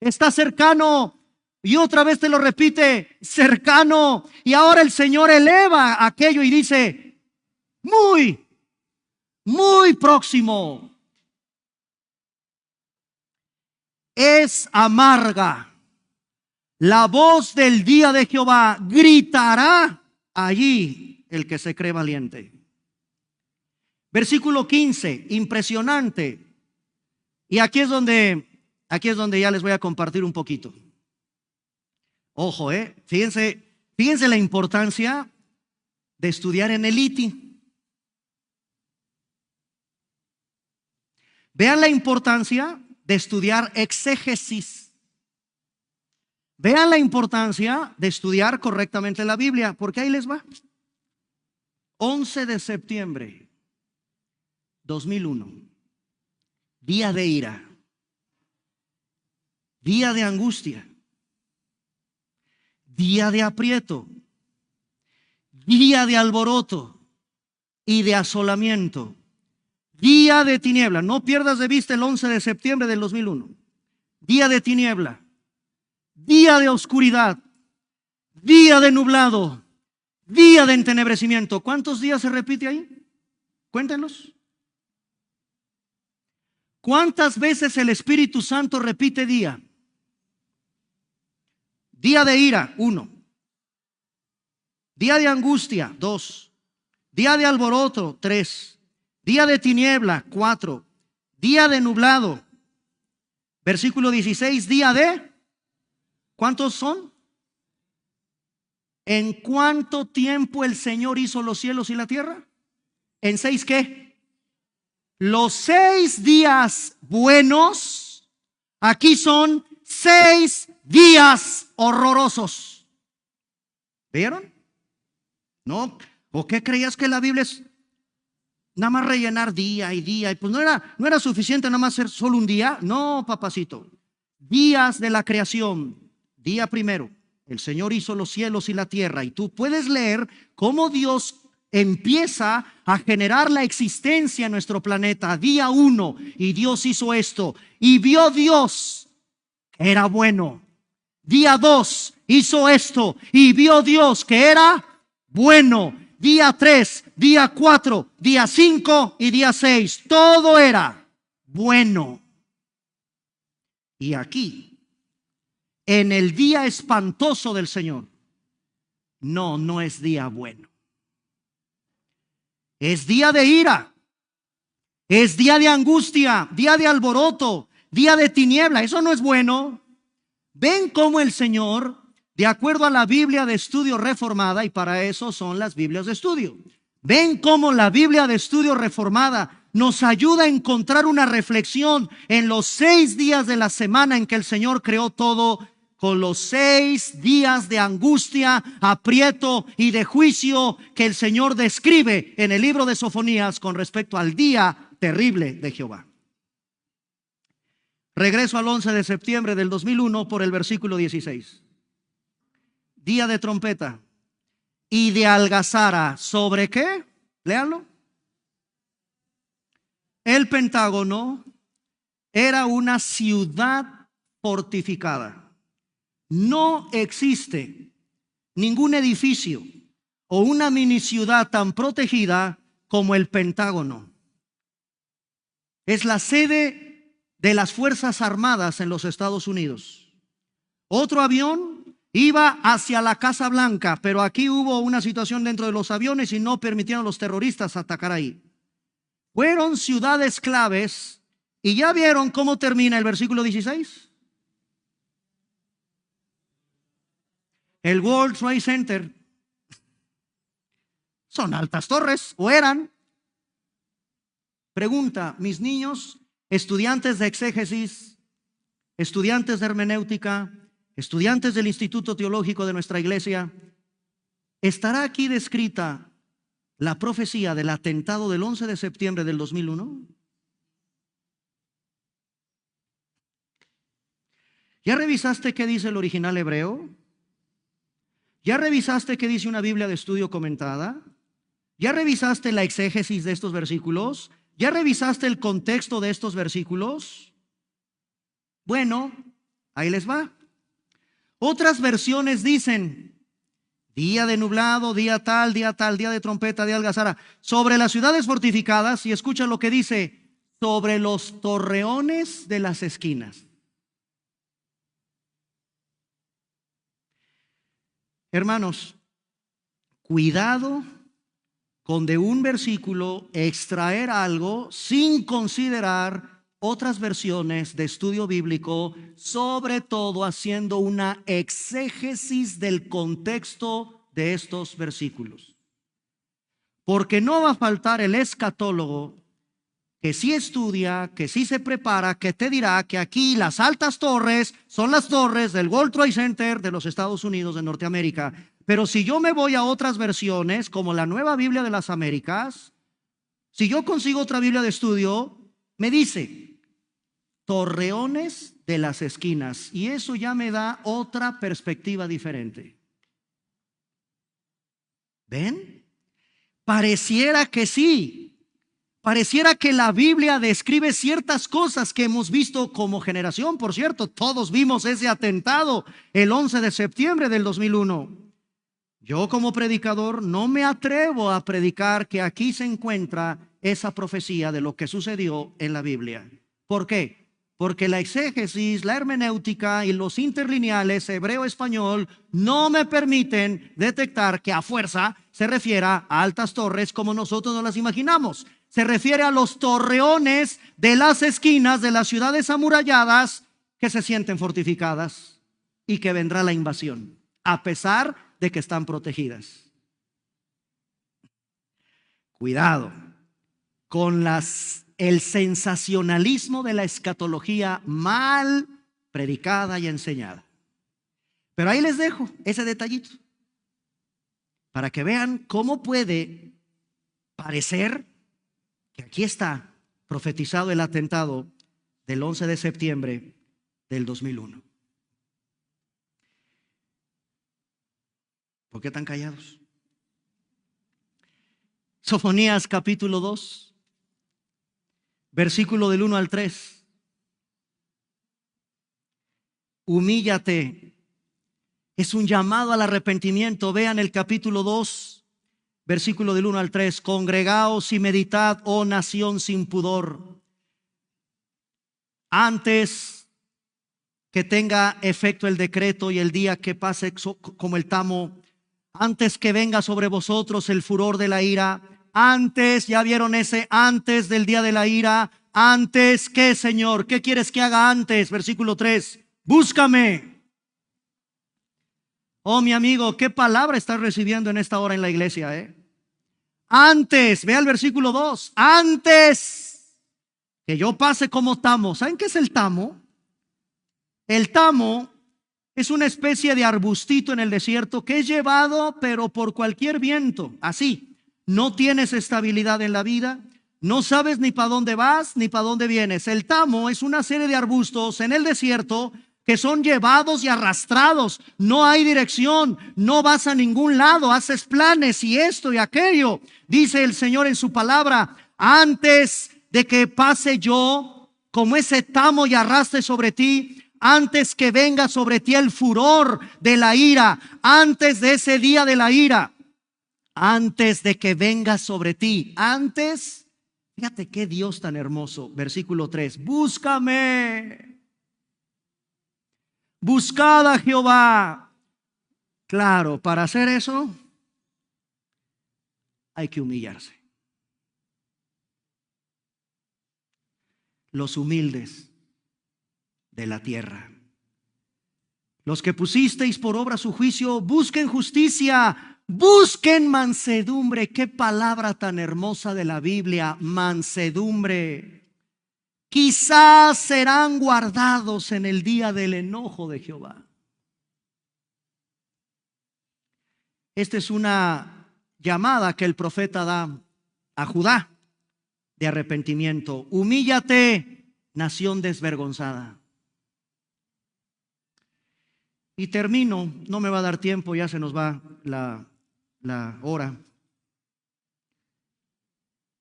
está cercano. Y otra vez te lo repite, cercano. Y ahora el Señor eleva aquello y dice, muy próximo. es amarga. La voz del día de Jehová gritará allí el que se cree valiente. Versículo 15, impresionante. Y aquí es donde ya les voy a compartir un poquito. Ojo, fíjense la importancia de estudiar en el ITI. Vean la importancia de estudiar exégesis. Vean la importancia de estudiar correctamente la Biblia, porque ahí les va. 11 de septiembre 2001, día de ira, día de angustia, día de aprieto, día de alboroto y de asolamiento, día de tiniebla. No pierdas de vista el 11 de septiembre del 2001. Día de tiniebla, día de oscuridad, día de nublado, día de entenebrecimiento. ¿Cuántos días se repite ahí? Cuéntenlos. ¿Cuántas veces el Espíritu Santo repite día? Día de ira, 1. Día de angustia, 2. Día de alboroto, 3. Día de tiniebla, 4. Día de nublado. Versículo 16, día de... ¿Cuántos son? ¿En cuánto tiempo el Señor hizo los cielos y la tierra? ¿En 6 qué? Los 6 días buenos, aquí son 6 días horrorosos. ¿Vieron? ¿No? ¿O qué creías que la Biblia es nada más rellenar día y día? Y pues no era suficiente nada más ser solo un día. No, papacito. Días de la creación. Día primero, el Señor hizo los cielos y la tierra. Y tú puedes leer cómo Dios empieza a generar la existencia en nuestro planeta. Día 1, y Dios hizo esto. Y vio Dios que era bueno. Día 2, hizo esto. Y vio Dios que era bueno. Día 3, día 4, día 5 y día 6. Todo era bueno. Y aquí, en el día espantoso del Señor, no es día bueno. Es día de ira, es día de angustia, día de alboroto, día de tiniebla. Eso no es bueno. Ven cómo el Señor, de acuerdo a la Biblia de Estudio Reformada, y para eso son las Biblias de estudio, ven cómo la Biblia de Estudio Reformada nos ayuda a encontrar una reflexión en los 6 días de la semana en que el Señor creó todo, con los 6 días de angustia, aprieto y de juicio que el Señor describe en el libro de Sofonías con respecto al día terrible de Jehová. Regreso al 11 de septiembre del 2001 por el versículo 16. Día de trompeta y de algazara. ¿Sobre qué? Léanlo. El Pentágono era una ciudad fortificada. No existe ningún edificio o una mini ciudad tan protegida como el Pentágono. Es la sede de las Fuerzas Armadas en los Estados Unidos. Otro avión iba hacia la Casa Blanca, pero aquí hubo una situación dentro de los aviones y no permitieron a los terroristas atacar ahí. Fueron ciudades claves. ¿Y ya vieron cómo termina el versículo 16? El World Trade Center son altas torres, o eran. Pregunta, mis niños, estudiantes de exégesis, estudiantes de hermenéutica, estudiantes del Instituto Teológico de nuestra iglesia, ¿estará aquí descrita la profecía del atentado del 11 de septiembre del 2001? ¿Ya revisaste qué dice el original hebreo? ¿Ya revisaste qué dice una Biblia de estudio comentada? ¿Ya revisaste la exégesis de estos versículos? ¿Ya revisaste el contexto de estos versículos? Bueno, ahí les va. Otras versiones dicen día de nublado, día tal, día de trompeta, día de algazara. Sobre las ciudades fortificadas, y escucha lo que dice, sobre los torreones de las esquinas. Hermanos, cuidado con de un versículo extraer algo sin considerar otras versiones de estudio bíblico, sobre todo haciendo una exégesis del contexto de estos versículos. Porque no va a faltar el escatólogo que sí estudia, que sí se prepara, que te dirá que aquí las altas torres son las torres del World Trade Center de los Estados Unidos de Norteamérica. Pero si yo me voy a otras versiones, como la Nueva Biblia de las Américas, si yo consigo otra Biblia de estudio, me dice torreones de las esquinas, y eso ya me da otra perspectiva diferente. ¿Ven? Pareciera que sí. Pareciera que la Biblia describe ciertas cosas que hemos visto como generación. Por cierto, todos vimos ese atentado el 11 de septiembre del 2001. Yo como predicador no me atrevo a predicar que aquí se encuentra esa profecía de lo que sucedió en la Biblia. ¿Por qué? Porque la exégesis, la hermenéutica y los interlineales hebreo-español no me permiten detectar que a fuerza se refiera a altas torres como nosotros nos las imaginamos. Se refiere a los torreones de las esquinas de las ciudades amuralladas que se sienten fortificadas y que vendrá la invasión, a pesar de que están protegidas. Cuidado con el sensacionalismo de la escatología mal predicada y enseñada. Pero ahí les dejo ese detallito para que vean cómo puede parecer que aquí está profetizado el atentado del 11 de septiembre del 2001. ¿Por qué están callados? Sofonías capítulo 2, versículo del 1 al 3. Humíllate. Es un llamado al arrepentimiento. Vean el capítulo 2, versículo del 1 al 3. Congregaos y meditad, oh nación sin pudor. Antes que tenga efecto el decreto y el día que pase como el tamo, antes que venga sobre vosotros el furor de la ira, antes, ya vieron ese antes del día de la ira, antes que, Señor, ¿qué quieres que haga antes? Versículo 3, búscame. Oh, mi amigo, ¿qué palabra estás recibiendo en esta hora en la iglesia? Antes, vea el versículo 2, antes que yo pase como tamo. ¿Saben qué es el tamo? El tamo es una especie de arbustito en el desierto que es llevado pero por cualquier viento, así. No tienes estabilidad en la vida, no sabes ni para dónde vas ni para dónde vienes. El tamo es una serie de arbustos en el desierto que son llevados y arrastrados. No hay dirección, no vas a ningún lado, haces planes y esto y aquello. Dice el Señor en su palabra, antes de que pase yo como ese tamo y arrastre sobre ti, antes que venga sobre ti el furor de la ira, antes de ese día de la ira, antes de que venga sobre ti, antes, fíjate qué Dios tan hermoso, versículo 3, búscame, buscad a Jehová. Claro, para hacer eso hay que humillarse. Los humildes de la tierra, los que pusisteis por obra su juicio, busquen justicia, busquen mansedumbre. Qué palabra tan hermosa de la Biblia, mansedumbre. Quizás serán guardados en el día del enojo de Jehová. Esta es una llamada que el profeta da a Judá de arrepentimiento. Humíllate, nación desvergonzada. Y termino, no me va a dar tiempo, ya se nos va la hora.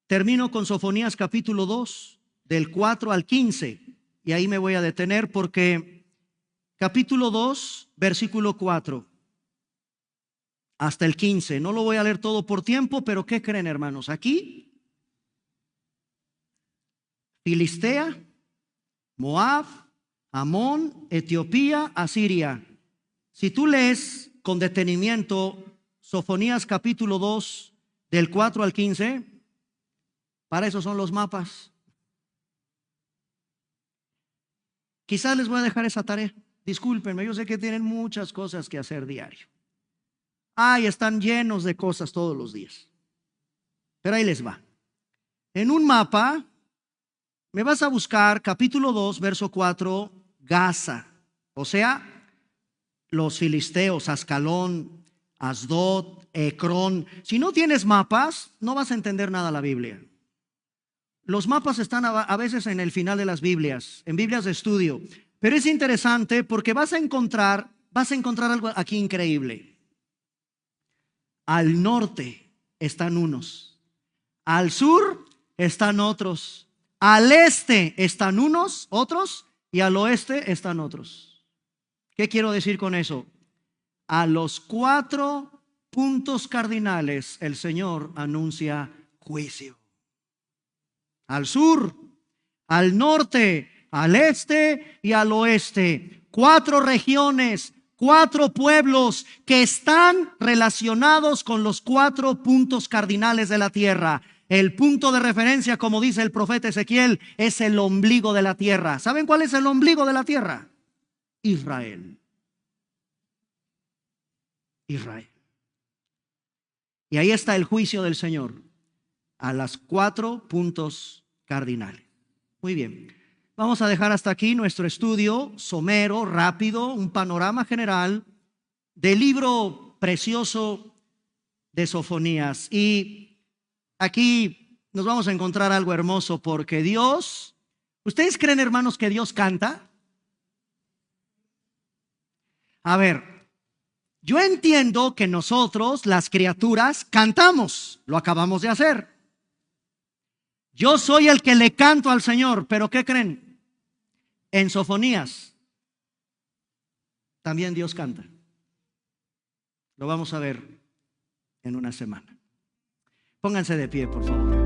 Termino con Sofonías capítulo 2, del 4 al 15. Y ahí me voy a detener porque capítulo 2, versículo 4 hasta el 15. No lo voy a leer todo por tiempo, pero ¿qué creen, hermanos? Aquí, Filistea, Moab, Amón, Etiopía, Asiria. Si tú lees con detenimiento Sofonías capítulo 2, del 4 al 15. Para eso son los mapas. Quizás les voy a dejar esa tarea. Discúlpenme, yo sé que tienen muchas cosas que hacer diario. Ay, están llenos de cosas todos los días. Pero ahí les va. En un mapa me vas a buscar capítulo 2, verso 4, Gaza. O sea, los filisteos, Ascalón, Asdod, Ecrón. Si no tienes mapas, no vas a entender nada de la Biblia. Los mapas están a veces en el final de las Biblias, en Biblias de estudio. Pero es interesante porque vas a encontrar algo aquí increíble. Al norte están unos, al sur están otros, al este están unos, otros, y al oeste están otros. ¿Qué quiero decir con eso? A los 4 puntos cardinales el Señor anuncia juicio. Al sur, al norte, al este y al oeste. 4 regiones, 4 pueblos que están relacionados con los 4 puntos cardinales de la tierra. El punto de referencia, como dice el profeta Ezequiel, es el ombligo de la tierra. ¿Saben cuál es el ombligo de la tierra? Israel. Israel. Y ahí está el juicio del Señor a las 4 puntos cardinales. Muy bien. Vamos a dejar hasta aquí nuestro estudio somero, rápido, un panorama general del libro precioso de Sofonías. Y aquí nos vamos a encontrar algo hermoso porque Dios, ¿ustedes creen, hermanos, que Dios canta? A ver, yo entiendo que nosotros, las criaturas, cantamos, lo acabamos de hacer. Yo soy el que le canto al Señor, pero ¿qué creen? En Sofonías también Dios canta. Lo vamos a ver en una semana. Pónganse de pie, por favor.